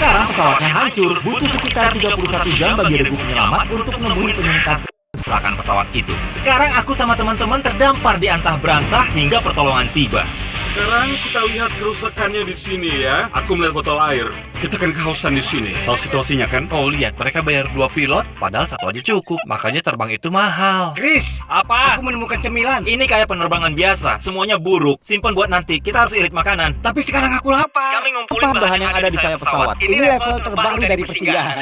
Sekarang pesawatnya hancur. Butuh sekitar 31 jam bagi regu penyelamat untuk menemui penyintas kecelakaan pesawat itu. Sekarang aku sama teman-teman terdampar di antah berantah hingga pertolongan tiba. Sekarang kita lihat kerusakannya di sini ya. Aku melihat botol air. Kita kan kehausan di sini. Tahu situasinya kan? Oh lihat, mereka bayar 2 pilot, padahal satu aja cukup. Makanya terbang itu mahal. Chris, Apa? aku menemukan cemilan. Ini kayak penerbangan biasa, semuanya buruk. Simpan buat nanti, kita harus irit makanan. Tapi sekarang aku lapar. Kami ngumpulin bahan yang ada di sayap pesawat. Ini level terbaru dari persinggahan.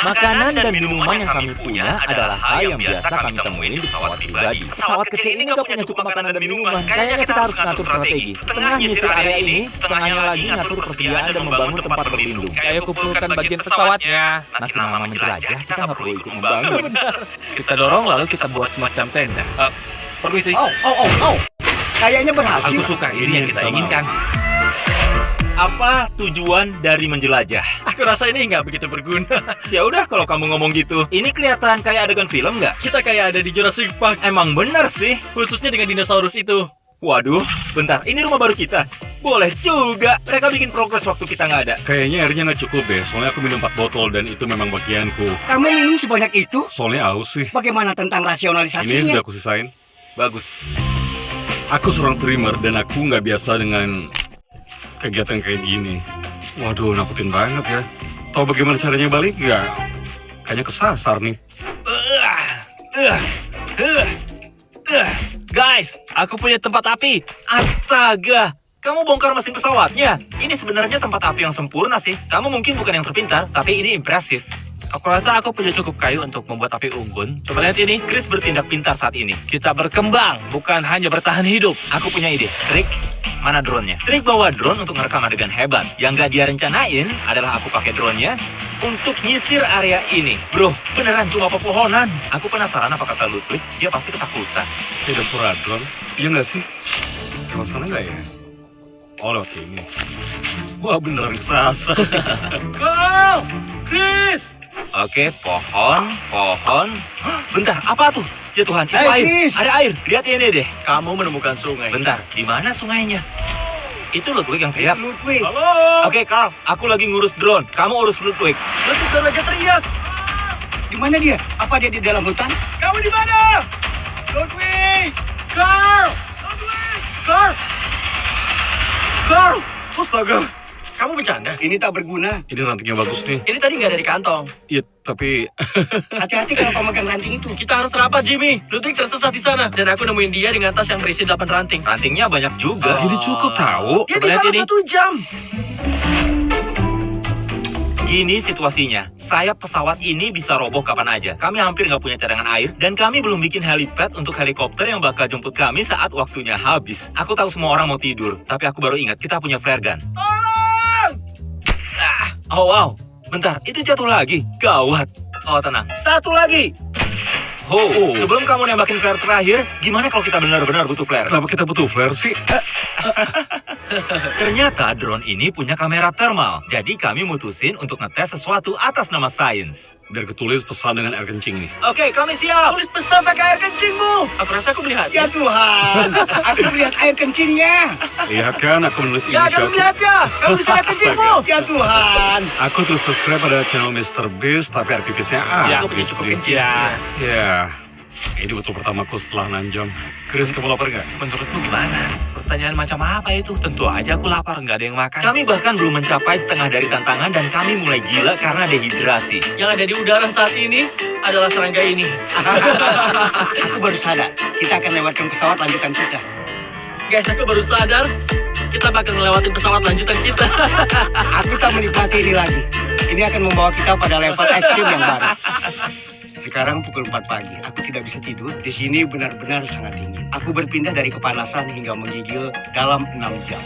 Makanan dan minuman yang kami punya adalah hal yang biasa kami temuin di pesawat pribadi. Pesawat kecil ini nggak punya cukup makanan dan minuman. Kayaknya kita harus ngatur strategi. Setengah nyisir area ini, setengahnya lagi ngatur persediaan dan membangun tempat berlindung. Ayo kumpulkan bagian pesawatnya. Makin lama menjelajah, kita nggak perlu ikut membangun. Kita dorong lalu kita buat semacam tenda. Permisi. Oh. Kayaknya berhasil. Aku suka ini yang kita inginkan. Apa tujuan dari menjelajah? Aku rasa ini nggak begitu berguna. Ya udah kalau kamu ngomong gitu. Ini kelihatan kayak adegan film nggak? Kita kayak ada di Jurassic Park, Emang bener sih. khususnya dengan dinosaurus itu. Waduh, bentar. Ini rumah baru kita. Boleh juga. Mereka bikin progres waktu kita nggak ada. Kayaknya airnya nggak cukup deh. Soalnya aku minum 4 botol dan itu memang bagianku. Kamu minum sebanyak itu? Soalnya aus sih. Bagaimana tentang Ini rasionalisasinya? sudah aku sisain. Bagus. Aku seorang streamer dan aku nggak biasa dengan kegiatan kayak gini. Waduh, nakutin banget ya. Tahu bagaimana caranya balik nggak? Kayaknya kesasar nih. Guys, aku punya tempat api. Astaga. Kamu bongkar mesin pesawatnya. Ini sebenarnya tempat api yang sempurna sih. Kamu mungkin bukan yang terpintar, tapi ini impresif. Aku rasa aku punya cukup kayu untuk membuat api unggun. Coba lihat ini. Chris bertindak pintar saat ini. Kita berkembang, bukan hanya bertahan hidup. Aku punya ide. Rick, mana drone-nya? Rick bawa drone untuk merekam adegan hebat. Yang gak dia rencanain adalah aku pakai drone-nya untuk nyisir area ini. Bro, beneran cuma pepohonan. Aku penasaran apa kata Ludwig. Dia pasti ketakutan. Tidak suara drone. Iya nggak sih? Lewat sana nggak ya? Oh, lewat sini. Wah, beneran kesasar. Go! Chris! Oke, pohon. Hah, bentar, apa tuh? Ya Tuhan, itu Hey, air. Chris. Ada air. Lihat ini deh. Kamu menemukan sungai. Bentar, di mana sungainya? Itu Ludwig yang teriak. Ludwig. Halo! Oke, Carl, aku lagi ngurus drone. Kamu urus Ludwig. Ludwig baru aja teriak. Di mana dia? Apa dia di dalam hutan? Kamu di mana? Ludwig! Carl! Ludwig! Carl! Carl! Astaga! Kamu bercanda? Ini tak berguna. Ini rantingnya bagus nih. Ini tadi nggak ada di kantong. Iya, tapi Hati-hati kalau kau megang ranting itu. Kita harus rapat, Jimmy. Ludwig tersesat di sana. Dan aku nemuin dia dengan tas yang berisi 8 ranting. Rantingnya banyak juga. segini cukup tahu. Dia Coba di lihat sana ini. 1 jam. Gini situasinya, sayap pesawat ini bisa roboh kapan aja. Kami hampir nggak punya cadangan air, dan kami belum bikin helipad untuk helikopter yang bakal jemput kami saat waktunya habis. Aku tahu semua orang mau tidur, tapi aku baru ingat kita punya flare gun. Oh wow, bentar, itu jatuh lagi. Gawat. Oh tenang, satu lagi. Oh. Sebelum kamu nembakin flare terakhir, gimana kalau kita benar-benar butuh flare? Kenapa kita butuh flare sih? Ternyata drone ini punya kamera thermal. Jadi kami mutusin untuk ngetes sesuatu atas nama sains. Biar ketulis pesan dengan air kencing nih. Oke, kami siap. Tulis pesan pakai air kencingmu. Aku rasa aku melihat. Ya Tuhan, aku melihat air kencingnya. Lihat kan, aku menulis Ya, inisial. kamu melihatnya. Kamu bisa lihat kencingmu. Ya Tuhan. Aku terus subscribe pada channel Mr. Beast, tapi air pipisnya A. Ya, aku punya cukup kencing. Ya, ini betul pertamaku setelah 6 jam. Chris, kamu lapar nggak? Menurutmu gimana? Pertanyaan macam apa itu? Tentu aja aku lapar, nggak ada yang makan. Kami bahkan belum mencapai setengah dari tantangan dan kami mulai gila karena dehidrasi. Yang ada di udara saat ini adalah serangga ini. Aku baru sadar, kita akan lewatkan pesawat lanjutan kita. Guys, aku baru sadar kita bakal ngelewatin pesawat lanjutan kita. Aku tak menikmati ini lagi. Ini akan membawa kita pada level ekstrim yang baru. Sekarang pukul 4 pagi, aku tidak bisa tidur. Di sini benar-benar sangat dingin. Aku berpindah dari kepanasan hingga menggigil dalam 6 jam.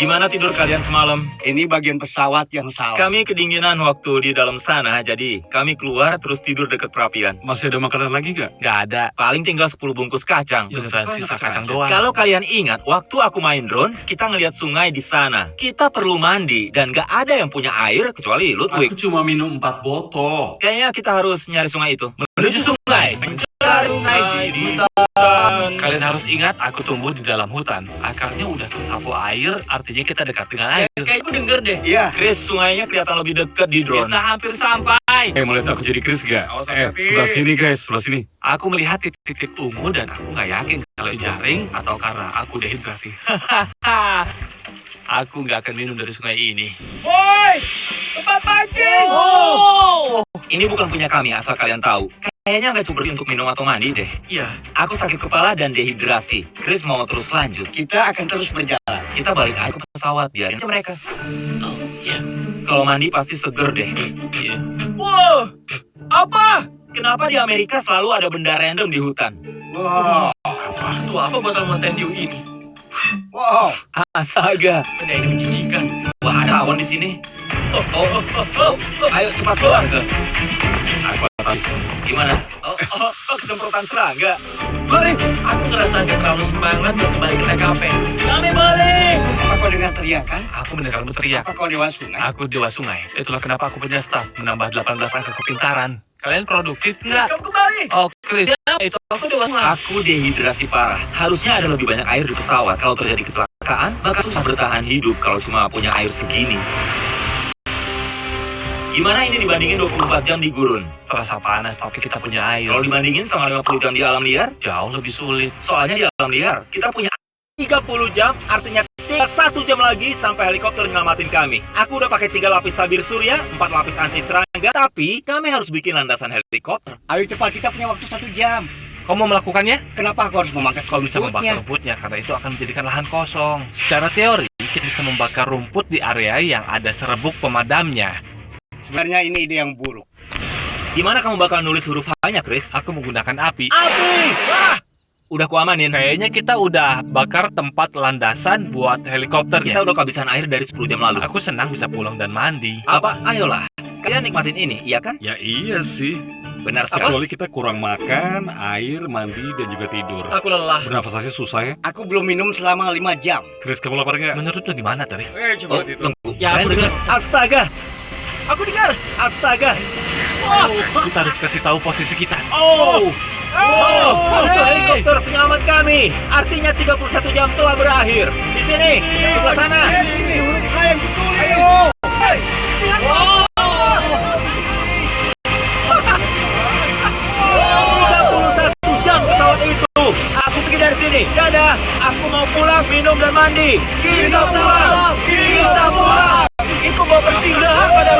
Gimana tidur kalian semalam? Ini bagian pesawat yang salah. Kami kedinginan waktu di dalam sana, jadi kami keluar terus tidur dekat perapian. Masih ada makanan lagi nggak? Nggak ada. Paling tinggal 10 bungkus kacang. Ya, Beneran selesai, sisa selesai kacang aja. doang. Kalau kalian ingat, waktu aku main drone, kita ngelihat sungai di sana. Kita perlu mandi, dan gak ada yang punya air kecuali Ludwig. Aku cuma minum 4 botol. Kayaknya kita harus nyari sungai itu. Menuju sungai. Mencari sungai di hutan. Kalian harus ingat, aku tumbuh di dalam hutan. Akarnya udah tersapu air, artinya kita dekat dengan air. Kayak gue denger deh. Iya. Chris, sungainya kelihatan lebih dekat di drone. Kita hampir sampai. Mau lihat aku jadi Chris gak? Sebelah sini guys, sebelah sini. Aku melihat titik-titik ungu dan aku nggak yakin kalau jaring atau karena aku dehidrasi. Aku nggak akan minum dari sungai ini. Woi, tempat mancing! Oh! Ini bukan punya kami, asal kalian tahu. Kayaknya nggak cukup untuk minum atau mandi deh. Iya. Aku sakit kepala dan dehidrasi. Chris mau terus lanjut. Kita akan terus berjalan. Kita balik aja ke pesawat, biarin aja mereka. Oh, iya. Kalau mandi pasti seger deh. Iya. Wow, apa? Kenapa di Amerika selalu ada benda random di hutan? Wow. Itu apa botol Mountain Dew ini? Wow. Astaga, Benda ini menjijikan. wah ada awan di sini. Ayo cepat keluar. Gimana? Kesemprotan serangga. Mari, aku ngerasa nggak terlalu semangat untuk kembali ke TKP. Kami balik. Apa kau dengar teriakan? Aku mendengarmu teriak. Apa kau lewat sungai? Aku dewa sungai. Itulah kenapa aku punya staff menambah 18 angka kepintaran. Kalian produktif nggak? Kamu kembali. Oh, Chris, ya, itu aku dewa sungai. Aku dehidrasi parah. Harusnya ada lebih banyak air di pesawat. Kalau terjadi kecelakaan, bakal susah bertahan hidup kalau cuma punya air segini. Gimana ini dibandingin 24 jam di gurun? Terasa panas, tapi kita punya air. Kalau dibandingin sama 50 jam di alam liar, Jauh lebih sulit. soalnya di alam liar, kita punya 30 jam, artinya tinggal 1 jam lagi sampai helikopter nyelamatin kami. Aku udah pakai 3 lapis tabir surya, 4 lapis anti serangga, tapi kami harus bikin landasan helikopter. Ayo cepat, kita punya waktu 1 jam. Kau mau melakukannya? Kenapa aku harus memangkas Kau bisa rumputnya? membakar rumputnya, karena itu akan menjadikan lahan kosong. Secara teori, kita bisa membakar rumput di area yang ada serbuk pemadamnya. Sebenarnya ini ide yang buruk. Gimana kamu bakal nulis huruf H-nya, Chris? Aku menggunakan api. Api! Wah! Udah kuamanin. Kayaknya kita udah bakar tempat landasan buat Kita helikopternya. udah kehabisan air dari 10 jam lalu. Aku senang bisa pulang dan mandi. Apa? Ayolah. Kalian nikmatin ini, iya kan? Ya iya sih. Benar sekali. Kecuali kita kurang makan, air, mandi, dan juga tidur. Aku lelah. Bernafas aja susah ya. Aku belum minum selama 5 jam. Chris, kamu lapar nggak? Menurutmu di mana tadi? Oh, tunggu. Ya, aku Kalian dengar? Astaga! Aku dengar. Astaga! Kita harus kasih tahu posisi kita. Oh, itu hey! helikopter penyelamat kami. Artinya 31 jam telah berakhir. Di sini, sebelah sana. Ini huruf H yang ditulis. Ayo. 31 jam pesawat itu. Aku pergi dari sini. Dadah. Aku mau pulang, minum dan mandi. Kita pulang. Kita pulang. Itu bawa bersinggah pada